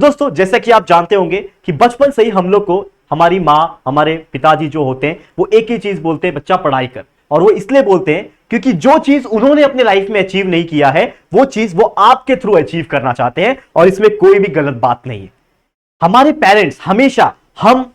दोस्तों जैसा कि आप जानते होंगे कि बचपन से ही हम लोग को हमारी माँ, हमारे पिताजी जो होते हैं वो एक ही चीज बोलते हैं, बच्चा पढ़ाई कर। और वो इसलिए बोलते हैं क्योंकि जो चीज उन्होंने अपने लाइफ में अचीव नहीं किया है वो चीज वो आपके थ्रू अचीव करना चाहते हैं, और इसमें कोई भी गलत बात नहीं है। हमारे पेरेंट्स हमेशा हम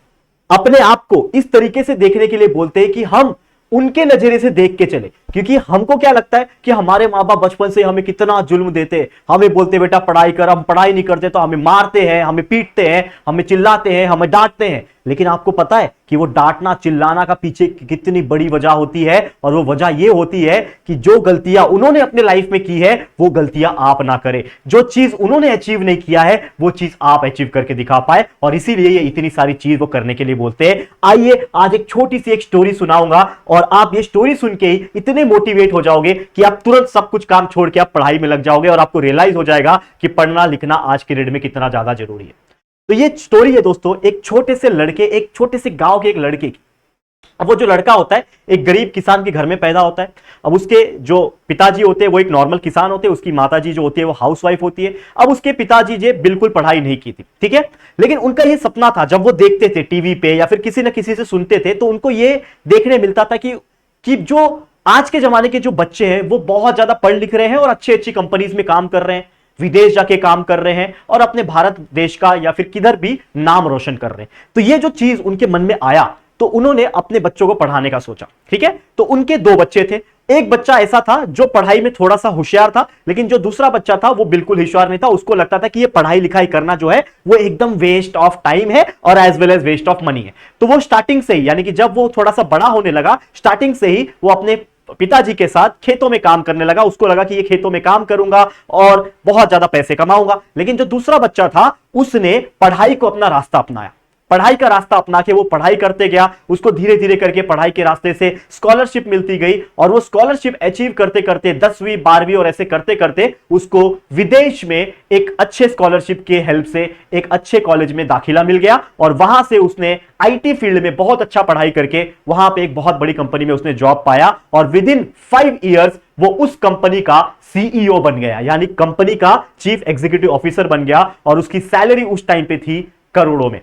अपने आप को इस तरीके से देखने के लिए बोलते हैं कि हम उनके नजरिए से देख के चले, क्योंकि हमको क्या लगता है कि हमारे माँ बाप बचपन से हमें कितना जुल्म देते हैं, हमें बोलते बेटा पढ़ाई कर, हम पढ़ाई नहीं करते तो हमें मारते हैं, हमें पीटते हैं, हमें चिल्लाते हैं, हमें डांटते हैं। लेकिन आपको पता है कि वो डांटना चिल्लाना का पीछे कितनी बड़ी वजह होती है, और वो वजह ये होती है कि जो गलतियां उन्होंने अपने लाइफ में की है वो गलतियां आप ना करें, जो चीज उन्होंने अचीव नहीं किया है वो चीज आप अचीव करके दिखा पाए, और इसीलिए ये इतनी सारी चीज वो करने के लिए बोलते हैं। आइए आज एक छोटी सी एक स्टोरी सुनाऊंगा, और आप ये स्टोरी सुन के ही इतने मोटिवेट हो जाओगे कि आप तुरंत सब कुछ काम छोड़ के आप पढ़ाई में लग जाओगे, और आपको रियलाइज हो जाएगा कि पढ़ना लिखना आज के डेट में कितना ज्यादा जरूरी है। तो ये स्टोरी है दोस्तों एक छोटे से लड़के, एक छोटे से गांव के एक लड़के की। अब वो जो लड़का होता है एक गरीब किसान के घर में पैदा होता है। अब उसके जो पिताजी होते हैं वो एक नॉर्मल किसान होते हैं, उसकी माताजी जो होती है वो हाउसवाइफ होती है। अब उसके पिताजी जे बिल्कुल पढ़ाई नहीं की थी, ठीक है, लेकिन उनका ये सपना था, जब वो देखते थे टीवी पे या फिर किसी न किसी से सुनते थे तो उनको ये देखने मिलता था कि जो आज के जमाने के जो बच्चे हैं वो बहुत ज्यादा पढ़ लिख रहे हैं और अच्छी अच्छी कंपनीज में काम कर रहे हैं, विदेश जाके काम कर रहे हैं, और अपने भारत देश का या फिर किधर भी नाम रोशन कर रहे हैं। तो ये जो चीज उनके मन में आया तो उन्होंने अपने बच्चों को पढ़ाने का सोचा, ठीक है। तो उनके दो बच्चे थे, एक बच्चा ऐसा था जो पढ़ाई में थोड़ा सा होशियार था, लेकिन जो दूसरा बच्चा था वो बिल्कुल होशियार नहीं था। उसको लगता था कि ये पढ़ाई लिखाई करना जो है वो एकदम वेस्ट ऑफ टाइम है और as well as waste of money है। तो वो स्टार्टिंग से ही, यानी कि जब वो थोड़ा सा बड़ा होने लगा, स्टार्टिंग से ही वो अपने पिताजी के साथ खेतों में काम करने लगा। उसको लगा कि ये खेतों में काम करूंगा और बहुत ज्यादा पैसे कमाऊंगा। लेकिन जो दूसरा बच्चा था उसने पढ़ाई को अपना रास्ता अपनाया, पढ़ाई का रास्ता अपना के वो पढ़ाई करते गया। उसको धीरे धीरे करके पढ़ाई के रास्ते से स्कॉलरशिप मिलती गई, और वो स्कॉलरशिप अचीव करते करते 10वीं 12वीं और ऐसे करते करते उसको विदेश में एक अच्छे स्कॉलरशिप के हेल्प से एक अच्छे कॉलेज में दाखिला मिल गया, और वहां से उसने आईटी फील्ड में बहुत अच्छा पढ़ाई करके वहां पे एक बहुत बड़ी कंपनी में उसने जॉब पाया, और विद इन 5 ईयर्स वो उस कंपनी का सीईओ बन गया, यानी कंपनी का चीफ एग्जीक्यूटिव ऑफिसर बन गया, और उसकी सैलरी उस टाइम पे थी करोड़ों में।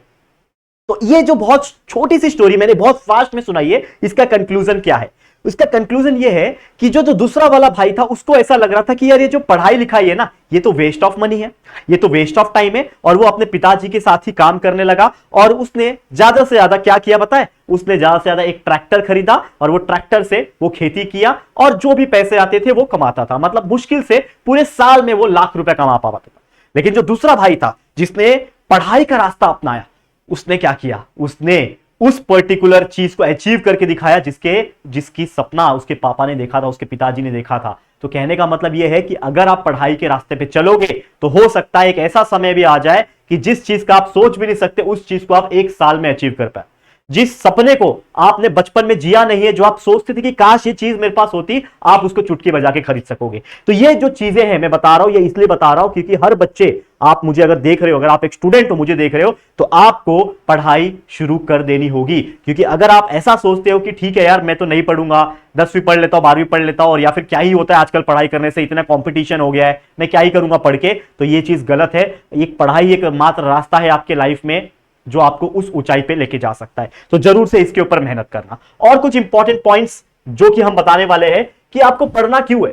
तो ये जो बहुत छोटी सी स्टोरी मैंने बहुत फास्ट में सुनाई है, इसका कंक्लूजन क्या है? इसका कंक्लूजन ये है कि जो दूसरा वाला भाई था उसको ऐसा लग रहा था कि यार ये जो पढ़ाई लिखाई है ना ये तो वेस्ट ऑफ मनी है, ये तो वेस्ट ऑफ टाइम है, और वो अपने पिताजी के साथ ही काम करने लगा। और उसने ज्यादा से ज्यादा क्या किया बताए? उसने ज्यादा से ज्यादा एक ट्रैक्टर खरीदा, और वो ट्रैक्टर से वो खेती किया, और जो भी पैसे आते थे वो कमाता था। मतलब मुश्किल से पूरे साल में वो लाख रुपए कमा पाता था। लेकिन जो दूसरा भाई था जिसने पढ़ाई का रास्ता अपनाया, उसने क्या किया? उसने उस पर्टिकुलर चीज को अचीव करके दिखाया जिसकी सपना उसके पापा ने देखा था, उसके पिताजी ने देखा था। तो कहने का मतलब यह है कि अगर आप पढ़ाई के रास्ते पे चलोगे तो हो सकता है एक ऐसा समय भी आ जाए कि जिस चीज का आप सोच भी नहीं सकते उस चीज को आप 1 साल में अचीव कर पाए। जिस सपने को आपने बचपन में जिया नहीं है, जो आप सोचते थे कि काश ये चीज मेरे पास होती, आप उसको चुटकी बजा के खरीद सकोगे। तो ये जो चीजें हैं मैं बता रहा हूं, ये इसलिए बता रहा हूं क्योंकि हर बच्चे, आप मुझे अगर देख रहे हो, अगर आप एक स्टूडेंट हो मुझे देख रहे हो, तो आपको पढ़ाई शुरू कर देनी होगी। क्योंकि अगर आप ऐसा सोचते हो कि ठीक है यार मैं तो नहीं पढ़ूंगा, 10वीं पढ़ लेता हूं, 12वीं पढ़ लेता हूं, और या फिर क्या ही होता है आजकल पढ़ाई करने से, इतना कंपटीशन हो गया है, मैं क्या ही करूंगा पढ़ के, तो ये चीज गलत है। एक पढ़ाई एक मात्र रास्ता है आपके लाइफ में जो आपको उस ऊंचाई पे लेके जा सकता है। तो जरूर से इसके ऊपर मेहनत करना। और कुछ इंपॉर्टेंट पॉइंट्स जो कि हम बताने वाले हैं कि आपको पढ़ना क्यों है।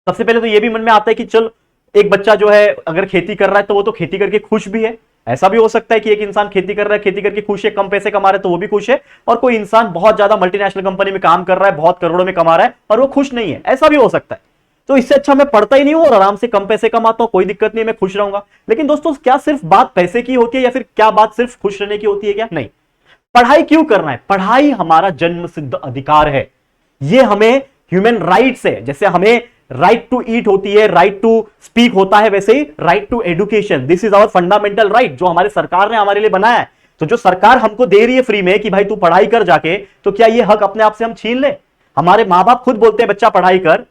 सबसे पहले तो यह भी मन में आता है कि चल एक बच्चा जो है अगर खेती कर रहा है तो वो तो खेती करके खुश भी है। ऐसा भी हो सकता है कि एक इंसान खेती कर रहा है, खेती करके खुश है, कम पैसे कमा रहा है तो वो भी खुश है, और कोई इंसान बहुत ज्यादा मल्टीनेशनल कंपनी में काम कर रहा है, बहुत करोड़ों में कमा रहा है और वो खुश नहीं है, ऐसा भी हो सकता है। तो इससे अच्छा मैं पढ़ता ही नहीं हूं और आराम से कम पैसे कमाता हूं, कोई दिक्कत नहीं, मैं खुश रहूंगा। लेकिन दोस्तों क्या सिर्फ बात पैसे की होती है, या फिर क्या बात सिर्फ खुश रहने की होती है? क्या नहीं। पढ़ाई क्यों करना है? पढ़ाई हमारा जन्म सिद्ध अधिकार है, ये हमें ह्यूमन राइट्स है। जैसे हमें राइट टू ईट होती है, राइट टू स्पीक होता है, वैसे ही right to education, this is our fundamental right, जो हमारे सरकार ने हमारे लिए बनाया है। तो जो सरकार हमको दे रही है फ्री में कि भाई तू पढ़ाई कर जाके, तो क्या ये हक अपने आप से हम छीन ले? हमारे माँ बाप खुद बोलते हैं बच्चा पढ़ाई कर,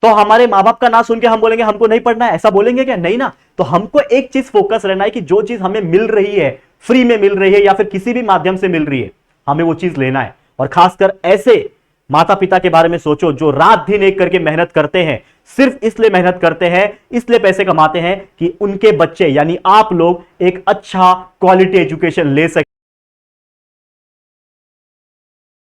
तो हमारे माँ बाप का ना सुन के हम बोलेंगे हमको नहीं पढ़ना है, ऐसा बोलेंगे क्या? नहीं ना। तो हमको एक चीज फोकस रहना है कि जो चीज हमें मिल रही है, फ्री में मिल रही है या फिर किसी भी माध्यम से मिल रही है, हमें वो चीज लेना है। और खासकर ऐसे माता पिता के बारे में सोचो जो रात दिन एक करके मेहनत करते हैं, सिर्फ इसलिए मेहनत करते हैं, इसलिए पैसे कमाते हैं कि उनके बच्चे यानी आप लोग एक अच्छा क्वालिटी एजुकेशन ले सके।